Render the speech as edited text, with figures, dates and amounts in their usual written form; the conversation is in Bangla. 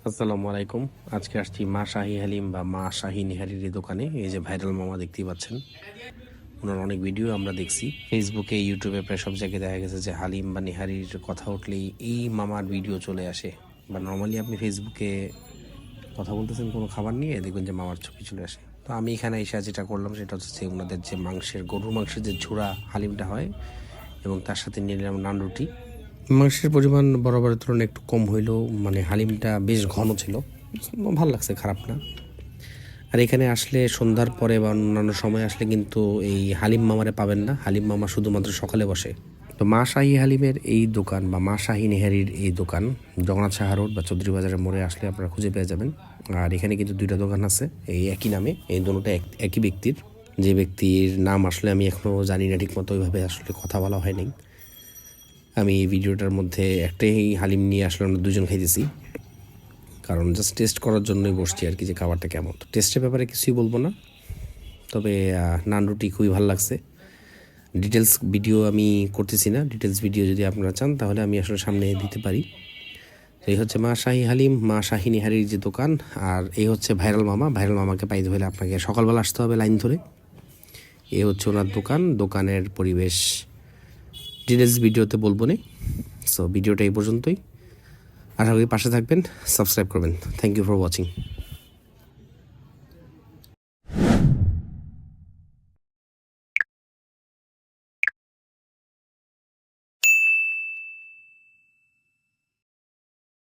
আসসালামু আলাইকুম। আজকে আসছি মা শাহি হালিম বা মা শাহি নিহারির এই দোকানে। এই যে ভাইরাল মামা দেখতেই পাচ্ছেন, ওনার অনেক ভিডিও আমরা দেখছি ফেসবুকে, ইউটিউবে, প্রায় সব জায়গায় দেখা গেছে যে হালিম বা নিহারির কথা উঠলেই এই মামার ভিডিও চলে আসে। বা নর্মালি আপনি ফেসবুকে কথা বলতেছেন কোনো খাবার নিয়ে, দেখবেন যে মামার ছবি চলে আসে। তো আমি এখানে এসে যেটা করলাম সেটা হচ্ছে ওনাদের যে গরুর মাংসের যে ঝুড়া হালিমটা হয়, এবং তার সাথে নিয়ে নিলাম নান রুটি। মাংসের পরিমাণ বরাবরের তুলনায় একটু কম হইলেও মানে হালিমটা বেশ ঘন ছিল, ভালো লাগছে, খারাপ না। আর এখানে আসলে সন্ধ্যার পরে বা অন্যান্য সময় আসলে কিন্তু এই হালিম মামারে পাবেন না। হালিম মামা শুধুমাত্র সকালে বসে। তো মা শাহি হালিমের এই দোকান বা মা শাহি নেহারির এই দোকান জগন্নাথ সাহা রোড বা চৌধুরী বাজারের মোড়ে আসলে আপনারা খুঁজে পেয়ে যাবেন। আর এখানে কিন্তু দুইটা দোকান আছে এই একই নামে, এই দুটোটা একই ব্যক্তির। যে ব্যক্তির নাম আসলে আমি এখনও জানি না ঠিক মতো, ওইভাবে আসলে কথা বলা হয়নি। আমি এই ভিডিওটার মধ্যে একটাই হালিম নিয়ে আসলে আমরা দুজন খাইতেছি, কারণ জাস্ট টেস্ট করার জন্যই বসছি আর কি, যে খাবারটা কেমন। তো টেস্টের ব্যাপারে কিছুই বলবো না, তবে নান রুটি খুবই ভালো লাগছে। ডিটেলস ভিডিও আমি করতেছি না, ডিটেলস ভিডিও যদি আপনারা চান তাহলে আমি আসলে সামনে দিতে পারি। তো এই হচ্ছে মা শাহি হালিম, মা শাহি নিহারির যে দোকান। আর এই হচ্ছে ভাইরাল মামা। ভাইরাল মামাকে পাইতে হলে আপনাকে সকালবেলা আসতে হবে লাইন ধরে। এই হচ্ছে ওনার দোকান, দোকানের পরিবেশ ডিটেলস ভিডিওতে বলবো না। সো ভিডিওটা এই পর্যন্তই। আশা করি পাশে থাকবেন, সাবস্ক্রাইব করবেন। Thank you for watching.